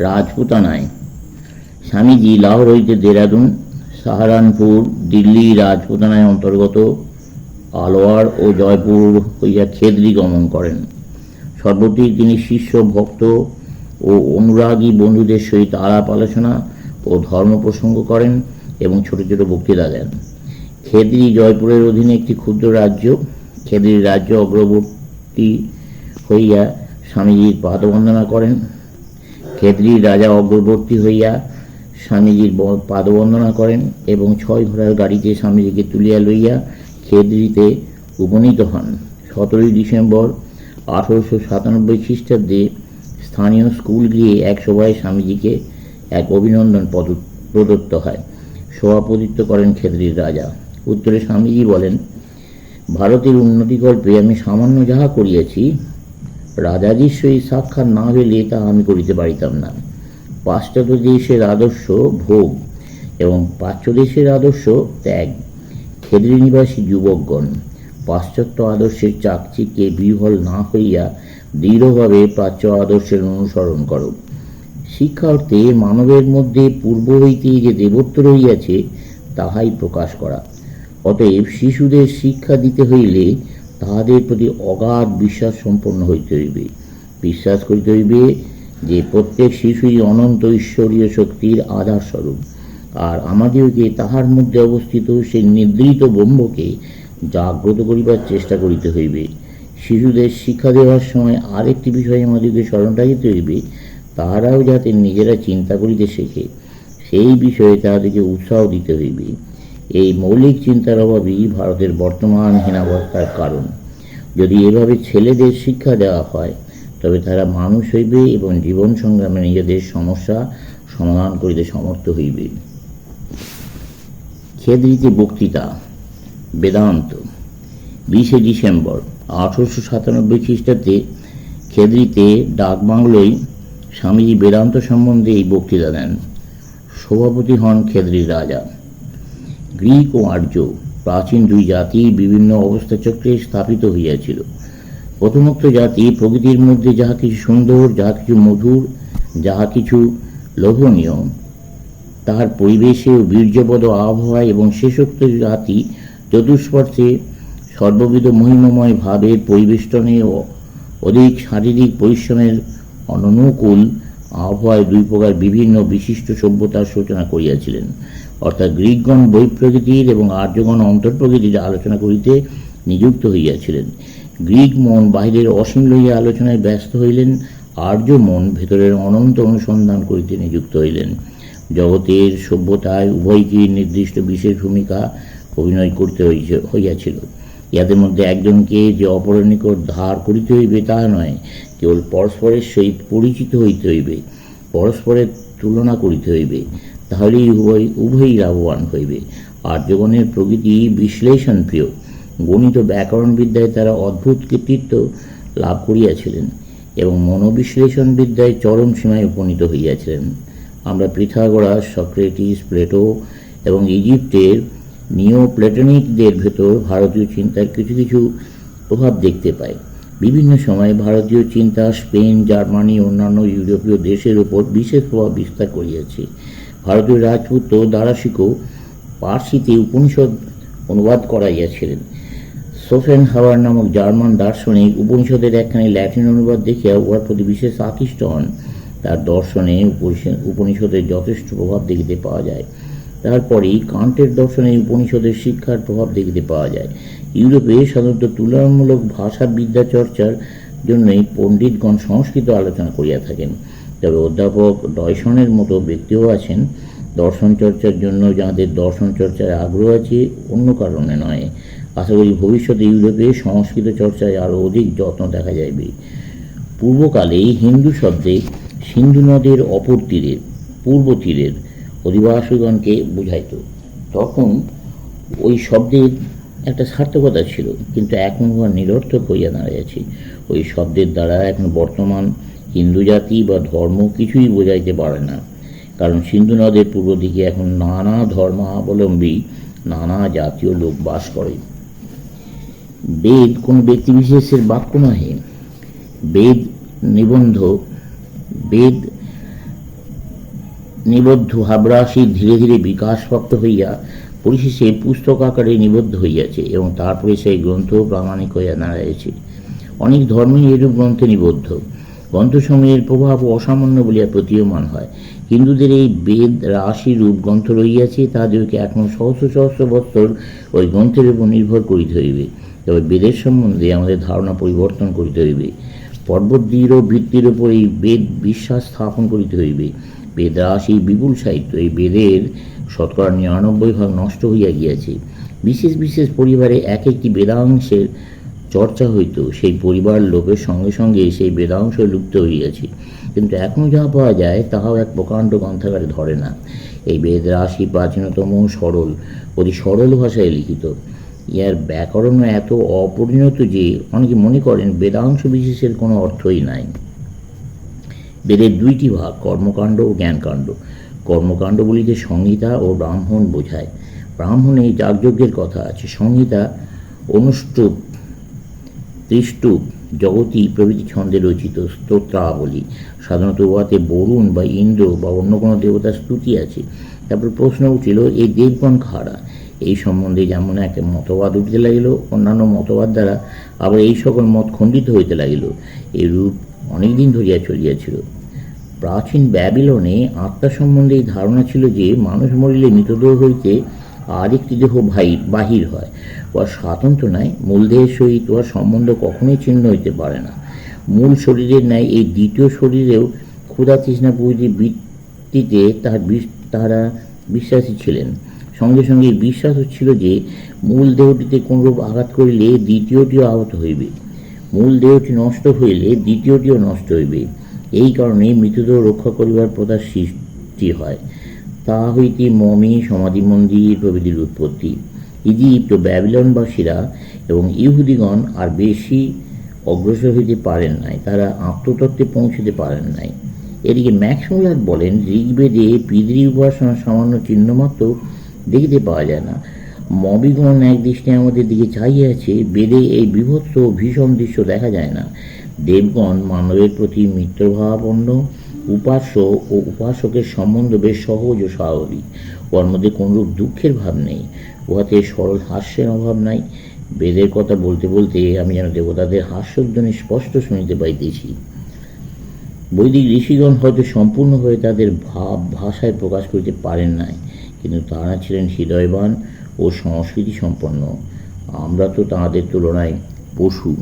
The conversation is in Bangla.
রাজপুতানায় স্বামীজি লাহোর হইতে দেরাদুন, সাহারানপুর, দিল্লি রাজপুতানায় অন্তর্গত আলোয়ার ও জয়পুর হইয়া খেতড়ি গমন করেন। সর্বত্রই তিনি শিষ্য, ভক্ত ও অনুরাগী বন্ধুদের সহিত আলাপ আলোচনা ও ধর্ম প্রসঙ্গ করেন এবং ছোট ছোট বক্তৃতা দেন। খেতড়ি জয়পুরের অধীনে একটি ক্ষুদ্র রাজ্য। খেতড়ির রাজ্য অগ্রবর্তী হইয়া স্বামীজির পাদবন্দনা করেন। খেতড়ির রাজা অগ্রবর্তী হইয়া স্বামীজির পাদবন্দনা করেন এবং 6 ঘোড়ার গাড়িতে স্বামীজিকে তুলিয়া লইয়া খেতড়িতে উপনীত হন। 17 ডিসেম্বর 1897 খ্রিস্টাব্দে স্থানীয় স্কুল গৃহে এক সভায় স্বামীজিকে এক অভিনন্দন প্রদত্ত হয়। সভাপতিত্ব করেন খেতড়ির রাজা। উত্তরে স্বামীজি বলেন, ভারতের উন্নতিকল্পে আমি সামান্য যাহা করিয়াছি, রাজাজির সহিত সাক্ষাৎ না হইলে তাহা আমি করিতে পারিতাম না। পাশ্চাত্য দেশের আদর্শ ভোগ এবং প্রাচ্য দেশের আদর্শ ত্যাগ। খেতড়ি নিবাসী যুবকগণ, পাশ্চাত্য আদর্শের চাকচিক্যে বিহ্বল না হইয়া দৃঢ়ভাবে প্রাচ্য আদর্শের অনুসরণ করো। শিক্ষা অর্থে মানবের মধ্যে পূর্ব হইতে যে দেবত্ব রহিয়াছে তাহাই প্রকাশ করা। অতএব শিশুদের শিক্ষা দিতে হইলে তাহাদের প্রতি অগাধ বিশ্বাস সম্পন্ন হইতে হইবে। বিশ্বাস করিতে হইবে যে প্রত্যেক শিশুই অনন্ত ঈশ্বরীয় শক্তির আধারস্বরূপ, আর আমাদিগকে তাহার মধ্যে অবস্থিত সেই নিদ্রিত ব্রহ্মকে জাগ্রত করিবার চেষ্টা করিতে হইবে। শিশুদের শিক্ষা দেওয়ার সময় আরেকটি বিষয় আমাদিগকে স্মরণ রাখিতে হইবে, তাহারাও যাতে নিজেরা চিন্তা করিতে শেখে, সেই বিষয়ে তাহাদেরকে উৎসাহ দিতে হইবে। এই মৌলিক চিন্তার অভাবই ভারতের বর্তমান হীনাবস্থার কারণ। যদি এভাবে ছেলেদের শিক্ষা দেওয়া হয় তবে তারা মানুষ হইবে এবং জীবন সংগ্রামে নিজেদের সমস্যা সমাধান করিতে সমর্থ হইবে। খেতড়িতে বক্তৃতা। বেদান্ত। 20 ডিসেম্বর 1897 খ্রিস্টাব্দে খেতড়িতে ডাকবাংলোয় স্বামীজি বেদান্ত সম্বন্ধে এই বক্তৃতা দেন। সভাপতি হন খেতড়ির রাজা। গ্রীক ও আর্য প্রাচীন দুই জাতি বিভিন্ন অবস্থাচক্রে স্থাপিত হইয়াছিল। প্রথমোক্ত জাতি প্রকৃতির মধ্যে যাহা কিছু সুন্দর, যাহা কিছু মধুর, যাহা কিছু লোভনীয়, তাহার পরিবেশে ও বীর্যপদ আবহাওয়া, এবং শেষোক্ত জাতি চতুষ্পার্শ্বে সর্ববিধ মহিমময় ভাবের পরিবেষ্টনে ও অধিক শারীরিক পরিশ্রমের অনুকূল আবহাওয়ায় দুই প্রকার বিভিন্ন বিশিষ্ট সভ্যতার সূচনা করিয়াছিলেন। অর্থাৎ গ্রীকগণ বহিঃপ্রকৃতির এবং আর্যগণ অন্তর্প্রকৃতির আলোচনা করিতে নিযুক্ত হইয়াছিলেন। গ্রীক মন বাহিরের অসীম লইয়া আলোচনায় ব্যস্ত হইলেন, আর্য মন ভেতরের অনন্ত অনুসন্ধান করিতে নিযুক্ত হইলেন। জগতের সভ্যতায় উভয়কেই নির্দিষ্ট বিশেষ ভূমিকা অভিনয় করতে হইয়াছিল। ইহাদের মধ্যে একজনকে যে অপরের নিকট ধার করিতে হইবে তাহা নয়, কেবল পরস্পরের সহিত পরিচিত হইতে হইবে, পরস্পরের তুলনা করিতে হইবে, তাহলেই উভয়ই লাভবান হইবে। আর্যগণের প্রকৃতি বিশ্লেষণ প্রিয়। গণিত ব্যাকরণ বিদ্যায় তারা অদ্ভুত কৃতিত্ব লাভ করিয়াছিলেন এবং মনোবিশ্লেষণ বিদ্যায় চরম সীমায় উপনীত হইয়াছিলেন। আমরা পিথাগোরাস, সক্রেটিস, প্লেটো এবং ইজিপ্টের নিও প্লেটনিকদের ভেতর ভারতীয় চিন্তার কিছু কিছু প্রভাব দেখতে পাই। বিভিন্ন সময় ভারতীয় চিন্তা স্পেন, জার্মানি, অন্যান্য ইউরোপীয় দেশের উপর বিশেষ প্রভাব বিস্তার করিয়াছে। ভারতীয় রাজপুত্র দারাশিকো পার্সিতে উপনিষদ অনুবাদ করাইয়াছিলেন। সোফেনহাওয়ার নামক জার্মান দার্শনিক উপনিষদের একখানি ল্যাটিন অনুবাদ দেখিয়া উহার প্রতি বিশেষ আকৃষ্ট হন। তার দর্শনে উপনিষদের যথেষ্ট প্রভাব দেখিতে পাওয়া যায়। তারপরেই কান্টের দর্শনে উপনিষদের শিক্ষার প্রভাব দেখিতে পাওয়া যায়। ইউরোপে সাধারণত তুলনামূলক ভাষা বিদ্যা চর্চার জন্যই পণ্ডিতগণ সংস্কৃত আলোচনা করিয়া থাকেন। তবে অধ্যাপক ডয়সনের মতো ব্যক্তিও আছেন দর্শন চর্চার জন্য, যাঁদের দর্শন চর্চায় আগ্রহ আছে, অন্য কারণে নয়। আশা করি ভবিষ্যতে ইউরোপে সংস্কৃত চর্চায় আরও অধিক যত্ন দেখা যাইবে। পূর্বকালে হিন্দু শব্দে সিন্ধু নদের অপর তীরের, পূর্ব তীরের অধিবাসীগণকে বুঝাইত। তখন ওই শব্দের একটা সার্থকতা ছিল, কিন্তু এখন উহা নিরর্থক হইয়া দাঁড়াইয়াছে। ওই শব্দের দ্বারা এখন বর্তমান হিন্দু জাতি বা ধর্ম কিছুই বোঝাইতে পারে না, কারণ সিন্ধু নদের পূর্ব দিকে এখন নানা ধর্মাবলম্বী নানা জাতীয় লোক বাস করে। বেদ কোনো ব্যক্তিবিশেষের বাক্য নহে। বেদ নিবন্ধ, বেদ নিবদ্ধ ভাবরাশি ধীরে ধীরে বিকাশপ্রাপ্ত হইয়া পরিশেষে পুস্তক আকারে নিবদ্ধ হইয়াছে এবং তারপরে সেই গ্রন্থ প্রামাণিক হইয়া দাঁড়াইয়াছে। অনেক ধর্মই এরূপ গ্রন্থে নিবদ্ধ। গ্রন্থসমূহের প্রভাব অসামান্য বলিয়া প্রতীয়মান হয়। হিন্দুদের এই বেদ রাশি রূপ গ্রন্থ রহিয়াছে, তাহাদেরকে এখন সহস্র সহস্র বৎসর ওই গ্রন্থের উপর নির্ভর করিতে হইবে। তবে বেদের সম্বন্ধে আমাদের ধারণা পরিবর্তন করিতে হইবে। পর্বতদৃঢ় ভিত্তির উপর এই বেদ বিশ্বাস স্থাপন করিতে হইবে। বেদ রাশি বিপুল সাহিত্য। এই বেদের শতকরা ৯৯ নষ্ট হইয়া গিয়াছে। বিশেষ বিশেষ পরিবারে এক একটি বেদাংশের চর্চা হইত, সেই পরিবার লোকের সঙ্গে সঙ্গে সেই বেদাংশ লুপ্ত হইয়াছে। কিন্তু এখনও যাহা পাওয়া যায় তাহাও এক প্রকাণ্ড গ্রন্থাগারে ধরে না। এই বেদ রাশি প্রাচীনতম, সরল, অতি সরল ভাষায় লিখিত। ইহার ব্যাকরণ এত অপরিণত যে অনেকে মনে করেন বেদাংশ বিশেষের কোনো অর্থই নাই। বেদের দুইটি ভাগ, কর্মকাণ্ড ও জ্ঞানকাণ্ড। কর্মকাণ্ড বলিতে সংহিতা ও ব্রাহ্মণ বোঝায়। ব্রাহ্মণে যাগযজ্ঞের কথা আছে। সংহিতা অনুষ্টুপ, ত্রিষ্টুপ, জগতী প্রভৃতি ছন্দে রচিত স্তোত্রাবলী। সাধারণত উহাতে বরুণ বা ইন্দ্র বা অন্য কোনো দেবতার স্তুতি আছে। তারপর প্রশ্ন উঠিল, এই দেবগণ কাহারা? এই সম্বন্ধে যেমন এক মতবাদ উঠিতে লাগিল, অন্যান্য মতবাদ দ্বারা আবার এই সকল মত খণ্ডিত হইতে লাগিল। এই রূপ অনেকদিন ধরিয়া চলিয়াছিল। প্রাচীন ব্যাবিলনে আত্মা সম্বন্ধে এই ধারণা ছিল যে মানুষ মরিলে মৃতদেহ হইতে আরেকটি দেহ বাহির হয়। উহার স্বাতন্ত্র্য নাই। মূল দেহের সহিত উহার সম্বন্ধ কখনোই ছিন্ন হইতে পারে না। মূল শরীরের ন্যায় এই দ্বিতীয় শরীরেও ক্ষুধা তৃষ্ণা প্রভৃতি বৃত্তিতে তাহারা বিশ্বাসী ছিলেন। সঙ্গে সঙ্গে এই বিশ্বাসও ছিল যে মূল দেহটিতে কোনরূপ আঘাত করিলে দ্বিতীয়টিও আহত হইবে, মূল দেহটি নষ্ট হইলে দ্বিতীয়টিও নষ্ট হইবে। এই কারণে মৃতদেহ রক্ষা করিবার প্রথার সৃষ্টি হয়। তাহা হইতে মমি, সমাধি মন্দির প্রভৃতির উৎপত্তি। ইজিপ্ট ও ব্যাবিলনবাসীরা এবং ইহুদিগণ আর বেশি অগ্রসর হইতে পারেন নাই, তারা আত্মতত্ত্বে পৌঁছতে পারেন নাই। এদিকে ম্যাক্স মুলার বলেন, ঋগ্বেদে পিতৃ উপাসনার সামান্য চিহ্নমাত্র দেখিতে পাওয়া যায় না। মবিগণ এক দৃষ্টি আমাদের দিকে চাহিয়ে আছে, বেদে এই বিভৎস ভীষণ দৃশ্য দেখা যায় না। দেবগণ মানবের প্রতি মিত্রভাবাপন্ন, উপাস্য ও উপাসকের সম্বন্ধ বেশ সহজ ও স্বাভাবিক। ওর মধ্যে কোনরূপ দুঃখের ভাব নেই, উহাতে সরল হাস্যের অভাব নাই। বেদের কথা বলতে বলতে আমি যেন দেবতাদের হাস্যধ্বনি স্পষ্ট শুনিতে পাইতেছি। বৈদিক ঋষিগণ হয়তো সম্পূর্ণভাবে তাদের ভাব ভাষায় প্রকাশ করিতে পারেন নাই, কিন্তু তাঁরা ছিলেন হৃদয়বান ও সংস্কৃতি সম্পন্ন। আমরা তো তাঁদের তুলনায় পশু।